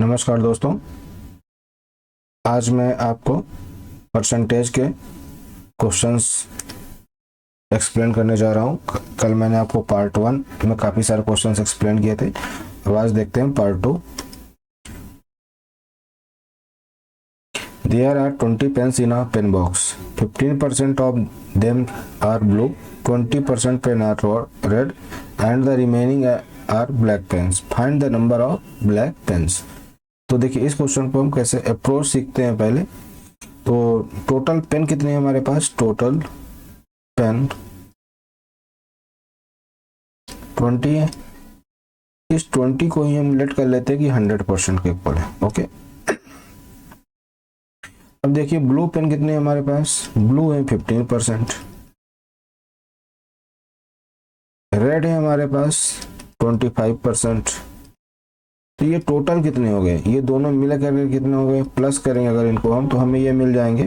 नमस्कार दोस्तों, आज मैं आपको परसेंटेज के क्वेश्चंस एक्सप्लेन करने जा रहा हूँ। कल मैंने आपको पार्ट 1 में काफ़ी सारे क्वेश्चंस एक्सप्लेन किए थे। अब आज देखते हैं part 2। There are 20 pens in a pen box. 15% of them are blue, 20% pen are red, and the remaining are black pens. Find the number of black pens. तो देखिए इस क्वेश्चन को हम कैसे अप्रोच सीखते हैं। पहले तो टोटल पेन कितने हैं हमारे पास? टोटल पेन 20 है। इस 20 को ही हम लेट कर लेते हैं कि 100% के इक्वल है। ओके, अब देखिए ब्लू पेन कितने हैं हमारे पास? ब्लू है 15%, रेड है हमारे पास 25%। तो ये टोटल कितने हो गए? ये दोनों मिला करके कितने हो गए? प्लस करेंगे अगर इनको हम, तो हमें ये मिल जाएंगे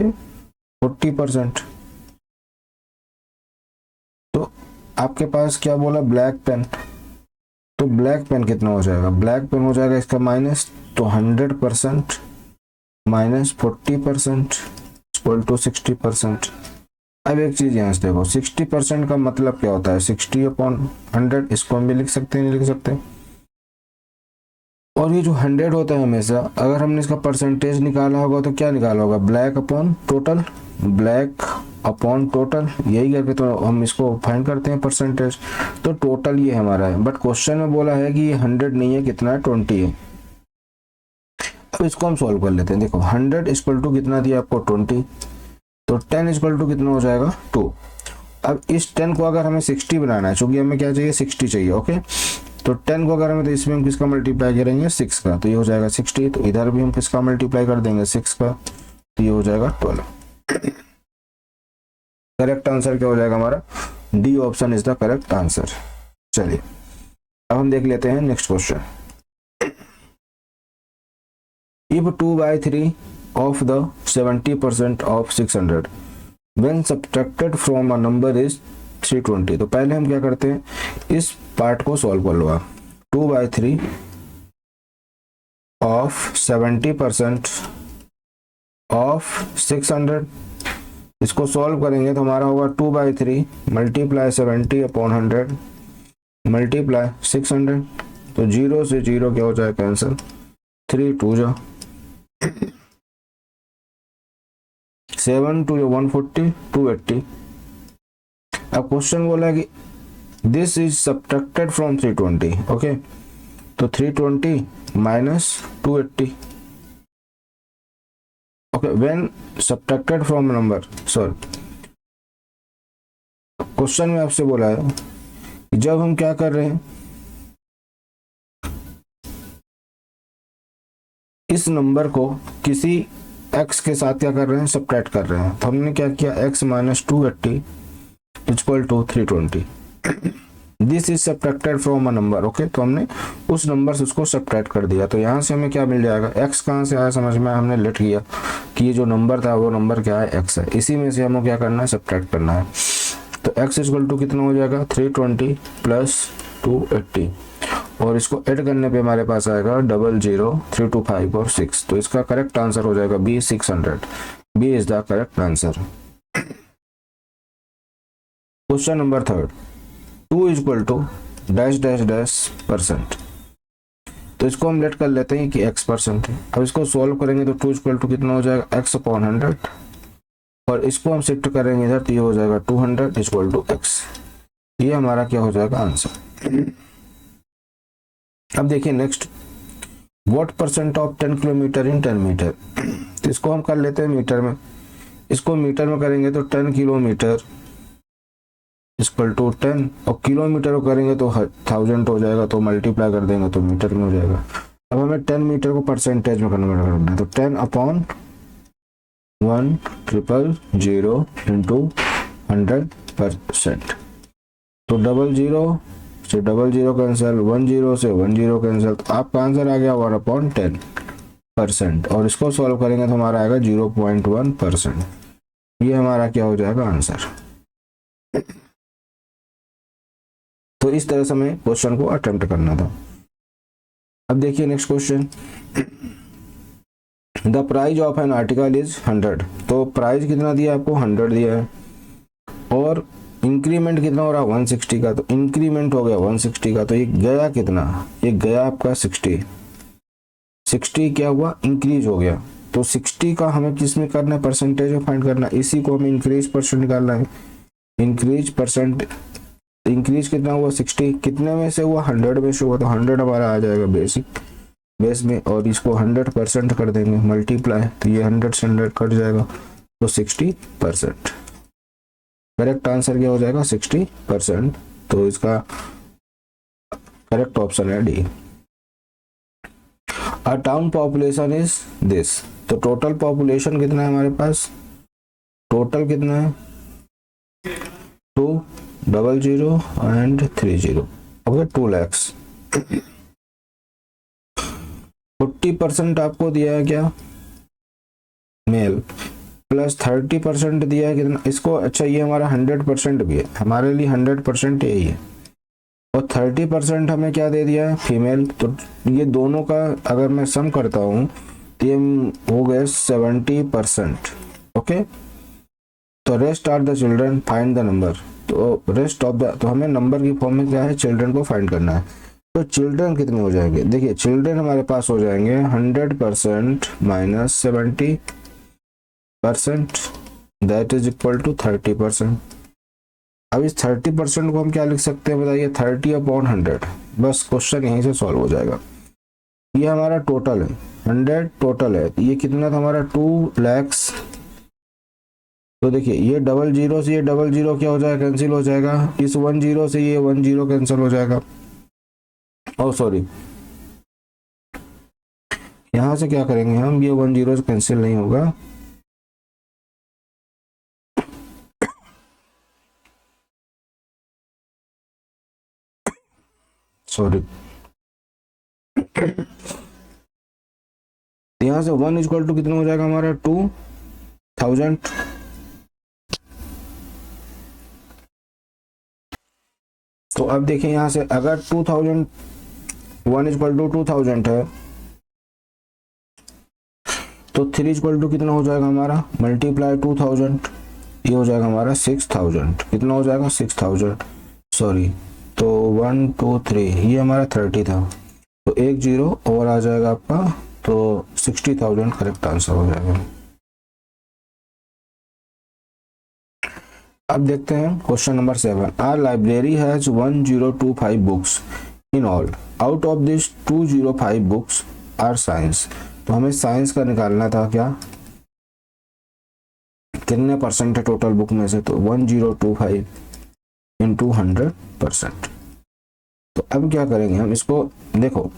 40%। तो आपके पास क्या बोला? Black pen. तो ब्लैक पेन कितना हो जाएगा? ब्लैक पेन हो जाएगा इसका माइनस, तो 100% माइनस 40% इक्वल टू 60%। अब एक चीज यहाँ से देखो, 60% का मतलब क्या होता है? 60/100। इसको हम भी लिख सकते हैं, नहीं लिख सकते? और ये जो 100 होता है हमेशा, अगर हमने इसका परसेंटेज निकाला होगा तो क्या निकाला होगा? Black upon total, black upon total, यही करके तो हम इसको फाइंड करते हैं परसेंटेज। तो टोटल ये हमारा है, बट क्वेश्चन में बोला है कि ये 100 नहीं है, कितना है? 20 है। अब इसको हम सॉल्व कर लेते हैं। देखो 100 इक्वल टू कितना दिया आपको? 20। तो 10 इक्वल टू कितना हो जाएगा? 2। अब इस 10 को अगर हमें 60 बनाना है, चूंकि हमें क्या चाहिए? 60 चाहिए। ओके, तो 10 को अगर हमें, तो इसमें हम किसका मल्टीप्लाई करेंगे? 6 का, तो ये हो जाएगा 60। तो इधर भी हम किसका मल्टीप्लाई कर देंगे? 6 का, तो ये हो जाएगा 12। करेक्ट आंसर क्या हो जाएगा हमारा? D option is the correct answer. चलिए अब हम देख लेते हैं next question. If 2/3 of the 70% of 600 when subtracted from a number is 320। तो पहले हम क्या करते हैं, इस पार्ट को सॉल्व कर लो आप। 2/3 of 70% of 600, इसको सॉल्व करेंगे तो हमारा होगा 2/3 मल्टीप्लाई 70/100 मल्टीप्लाई 600। तो 0 से 0 क्या हो जाए? कैंसिल। 3 2 जा 7 2 140 280। अब क्वेश्चन बोला कि this is subtracted from 320। Okay, तो 320 minus 280। Okay, when subtracted from number, sorry, question में आपसे बोला है कि जब हम क्या कर रहे हैं, इस नंबर को किसी x के साथ क्या कर रहे हैं? सब्ट्रैक्ट कर रहे हैं। तो हमने क्या किया? x minus 280 equal to 320। This is subtracted from a number. Okay, तो हमने उस नंबर से उसको सब्ट्रैक्ट कर दिया। तो यहाँ से हमें क्या मिल जाएगा? x कहाँ से आया समझ में? हमने लेट किया कि ये जो नंबर था वो नंबर क्या है? x है। इसी में से हमें क्या करना है? सब्ट्रैक्ट करना है। तो x इक्वल टू कितना हो जाएगा? 320 प्लस 280, और इसको ऐड करने पे हमारे पास आएगा 00 325 और 6। तो इसका करेक्ट आंसर हो जाएगा B 600। B is the correct answer. Question number 3, 2 equal to dash dash dash percent. तो इसको हम लेट कर लेते हैं कि x% है। अब इसको सॉल्व करेंगे तो 2 इक्वल टू कितना हो जाएगा? x/100, और इसको हम शिफ्ट करेंगे इधर, तो ये हो जाएगा 200 इक्वल टू x। ये हमारा क्या हो जाएगा? आंसर। अब देखिए next, what percent of 10 kilometre in 10 metre. तो इसको हम कर लेते हैं मीटर में। इसको मीटर में करेंगे तो 10 किलोमीटर इक्वल टू 10, और किलोमीटर को करेंगे तो 1000 हो जाएगा, तो मल्टीप्लाई कर देंगे तो मीटर में हो जाएगा। अब हमें 10 मीटर को परसेंटेज में कन्वर्ट करना है, तो 10/100 इंटू 100%। तो 00 से 00 कैंसिल, 10 से 10 कैंसिल, तो आपका आंसर आ गया 1/10%। और इसको सॉल्व करेंगे तो हमारा आएगा 0.1%। ये हमारा क्या हो जाएगा? आंसर। तो इस तरह से हमें क्वेश्चन को अटेम्प्ट करना था। अब देखिए next question. The price of an article is 100, तो प्राइस कितना दिया आपको 100 दिया है, और इंक्रीमेंट कितना हो रहा है 160 का, तो इंक्रीमेंट हो गया 160 का, तो ये गया कितना, ये गया आपका 60 क्या हुआ, इंक्रीज हो गया। तो 60 का हमें किस में करना है, परसेंटेज में फाइंड करना है, इसी को हमें इंक्रीज परसेंट निकालना है। इंक्रीज परसेंट, इंक्रीज कितना हुआ 60, कितने में से हुआ 100 में से हुआ, तो 100 हमारा आ जाएगा बेस में, और इसको 100% कर देंगे मल्टीप्लाई, तो ये 100 से 100 कट जाएगा, तो 60%। करेक्ट आंसर क्या हो जाएगा 60%, तो इसका करेक्ट ऑप्शन है D. A town population is this, तो टोटल पॉपुलेशन कितना है हमारे पास, टोटल कितना है 200 एंड 30, ओके 2 lakhs। 40% आपको दिया है क्या, मेल, प्लस 30% दिया है कितना इसको, अच्छा ये हमारा 100% भी है, हमारे लिए 100% यही है, और 30% हमें क्या दे दिया है, फीमेल। तो ये दोनों का अगर मैं सम करता हूँ तो ये हो गए 70%, ओके। तो rest are the children, find the number, तो रेस्ट ऑफ द, तो हमें नंबर की फॉर्म में क्या है, चिल्ड्रन को फाइंड करना है। तो चिल्ड्रन कितने हो जाएंगे, देखिए चिल्ड्रन हमारे पास हो जाएंगे 100% minus 70%, that is equal to 30%। अब इस 30% को हम क्या लिख सकते हैं बताइए, 30/100, बस क्वेश्चन यहीं से सॉल्व हो जाएगा। ये हमारा टोटल है 100 टोटल है, ये कितना था हमारा 2 lakhs। तो देखिए ये 00 से ये 00 क्या हो जाएगा, कैंसिल हो जाएगा, इस 10 से ये 10 कैंसिल हो जाएगा, ओ सॉरी यहां से क्या करेंगे हम, ये 10 कैंसिल नहीं होगा, सॉरी यहां से 1 इक्वल टू कितना हो जाएगा हमारा 2000। तो अब देखिए यहां से अगर 2000 1 इक्वल टू 2000 है, तो 3 इक्वल टू कितना हो जाएगा हमारा, मल्टीप्लाई 2000, ये हो जाएगा हमारा 6000, कितना हो जाएगा 6000, सॉरी, तो 1 2 3 ये हमारा 30 था, तो 1 0 और आ जाएगा आपका, तो 60,000 करेक्ट आंसर हो जाएगा। अब देखते हैं question number 7। Our library has 1025 books in all, out of this 205 books are science. तो हमें साइंस का निकालना था, क्या कितने परसेंट है टोटल बुक में से, तो 1025 इंटू 100%। तो अब क्या करेंगे हम इसको, देखो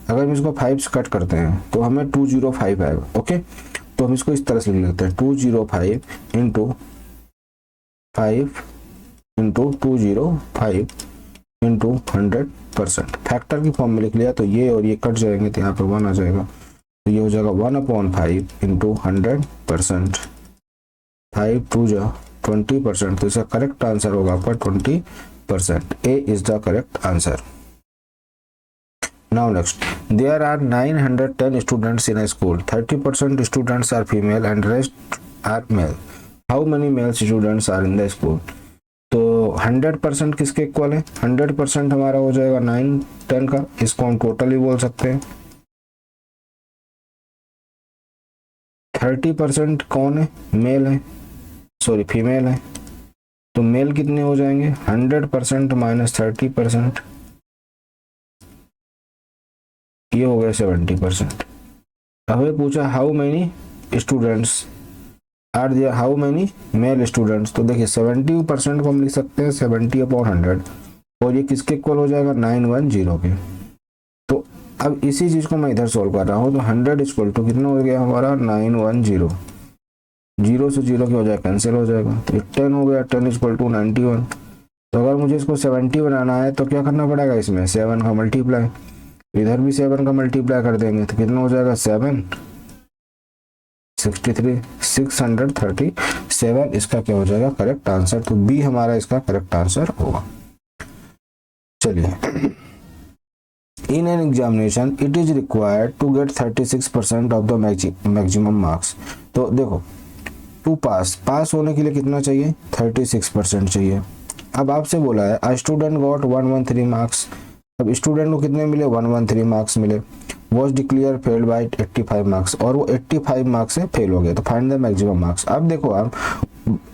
अगर हम इसको 5 से कट करते हैं तो हमें 205 आएगा, ओके। तो हम इसको इस तरह से लिख लेते हैं, 205 इंटू 5 इंटू 205 इंटू 100%, फैक्टर की फॉर्म में लिख लिया, तो ये और ये कट जाएंगे, तो यहाँ पे 1 आ जाएगा, तो ये हो जाएगा 1/5 इंटू 100%, 5 2 जा 20%, तो इसका करेक्ट आंसर होगा आपका 20%, A is the correct answer. Now next, there are 910 students in a school. 30% students are female and rest are male. How many male students are in the school? तो 100% किसके equal है, 100% हमारा हो जाएगा 910 का, इसको हम टोटल ही बोल सकते हैं। 30% कौन है, मेल है, सॉरी फीमेल है, तो मेल कितने हो जाएंगे 100% माइनस 30%, ये हो गया 70%। हमें पूछा how many students are there, how many male students, तो देखिए 70% को हम लिख सकते हैं 70/100, और ये किसके इक्वल हो जाएगा 910 के। तो अब इसी चीज को मैं इधर सोल्व कर रहा हूँ, तो 100 इक्वल टू कितना हो गया हमारा 910, 0 से 0 की हो जाएगा कैंसिल हो जाएगा, तो 10 हो गया, 10 इक्वल टू 91। तो अगर मुझे इसको 70 बनाना है तो क्या करना पड़ेगा, इसमें 7 का मल्टीप्लाई, इधर भी 7 का मल्टीप्लाई कर देंगे, तो कितना हो जाएगा 7 63 637, इसका क्या हो जाएगा करेक्ट आंसर, तो बी हमारा इसका करेक्ट आंसर होगा। चलिए in an examination it is required to get 36% of the maximum marks. तो देखो टू पास होने के लिए कितना चाहिए, 36% चाहिए। अब आपसे बोला है अ स्टूडेंट गॉट 113 मार्क्स। अब स्टूडेंट को कितने मिले, 113 मार्क्स मिले। Was declared failed by 85 marks, और वो 85 मार्क्स से फेल हो गया। तो फाइंड द मैक्सिमम मार्क्स। अब देखो आप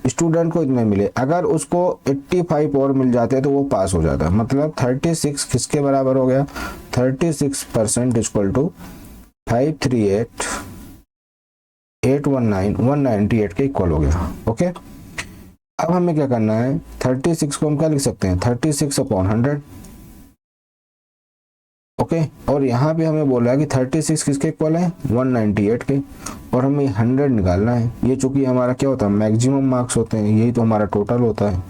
स्टूडेंट को इतने मिले, अगर उसको 85 और मिल जाते हैं तो वो पास हो जाता है। मतलब 36 किसके बराबर हो गया, 36% इक्वल टू 538,819,198 के इक्वल हो गया। ओके, अब हमें क्या करना है, 36 को हम क्या लिख सकते हैं, 36/100। ओके, और यहाँ पे हमें बोला है कि 36 किसके इक्वल है, 198 के, और हमें 100 निकालना है। ये चूंकि हमारा क्या होता है, मैक्सिमम मार्क्स होते हैं, यही तो हमारा टोटल होता है।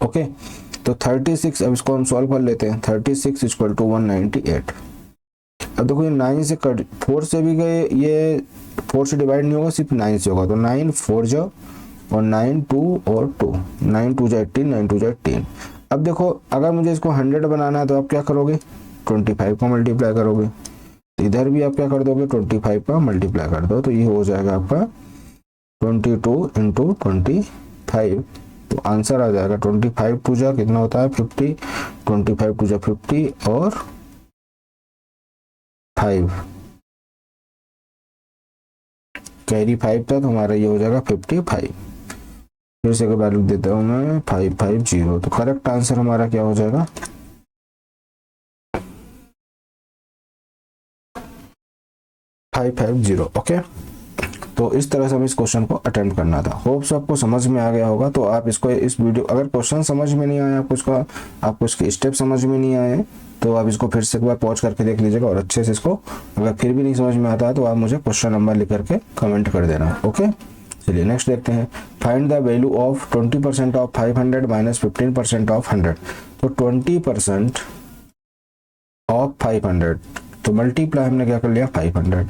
ओके, तो 36, अब इसको हम सॉल्व कर लेते हैं। 36 इक्वल टू 198। अब देखो ये 9 से कट, 4 से भी गए, ये 4 से डिवाइड नहीं होगा, सिर्फ 9 से होगा। तो 9 4 जो, और 9 2 और 2, 9 2 जा 18, 9 2 जा 18। अब देखो अगर मुझे इसको 100 बनाना है तो आप क्या करोगे, 25 का मल्टीप्लाई करोगे। इधर भी आप क्या कर दोगे, 25 का मल्टीप्लाई कर दो, तो ये हो जाएगा आपका 22 × 25। तो आंसर आ जाएगा 25 टू जा कितना होता है, 50, 25 टू जा 50 और 5 कैरी 5 था, तो हमारा ये हो जाएगा 55। फिर से वैल्यू देता हूँ मैं 550। तो करेक्ट आंसर हमारा क्या हो जाएगा, 550। ओके, तो इस तरह से हमें इस क्वेश्चन को अटेम्प्ट करना था। होप्स आपको समझ में आ गया होगा। तो आप इसको, इस वीडियो, अगर क्वेश्चन समझ में नहीं आया आपको इसके स्टेप समझ में नहीं आए तो आप इसको फिर से एक बार पॉज करके देख लीजिएगा और अच्छे से इसको, अगर फिर भी नहीं समझ में आता है तो आप मुझे क्वेश्चन नंबर लिख करके कमेंट कर देना। ओके, चलिए नेक्स्ट देखते हैं। Find the value of 20% of 500 minus 15% of 100। तो 20% ऑफ 500, तो मल्टीप्लाई हमने क्या कर लिया, 500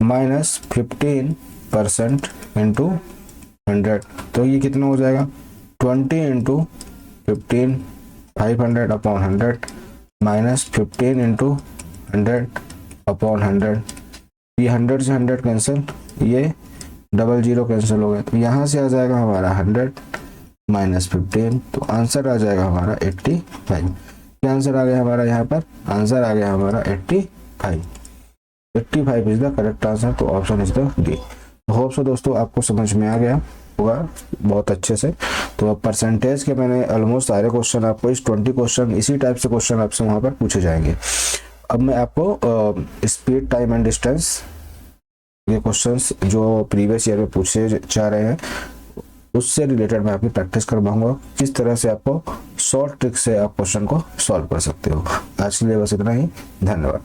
माइनस 15% इंटू 100। तो ये कितना हो जाएगा, 20 into 15, 500 upon 100 minus 15 into 100 upon 100। ये 100 से 100 कैंसिल, ये 00 कैंसिल हो गया। तो यहाँ से आ जाएगा हमारा 100 माइनस 15, तो आंसर आ जाएगा हमारा 85। क्या आंसर आ गया हमारा, यहाँ पर आंसर आ गया हमारा 85। 85 इज द करेक्ट आंसर। तो option is the D. Hope so दोस्तों आपको समझ में आ गया होगा बहुत अच्छे से। तो अब परसेंटेज के मैंने ऑलमोस्ट सारे क्वेश्चन आपको, इस 20 क्वेश्चन इसी टाइप से क्वेश्चन आपसे वहाँ पर पूछे जाएंगे। अब मैं आपको स्पीड, टाइम एंड डिस्टेंस ये क्वेश्चंस जो प्रीवियस ईयर में पूछे जा रहे हैं उससे रिलेटेड मैं आपकी प्रैक्टिस करवाऊंगा, किस तरह से आपको शॉर्ट ट्रिक से आप क्वेश्चन को सॉल्व कर सकते हो। आज के लिए बस इतना ही, धन्यवाद।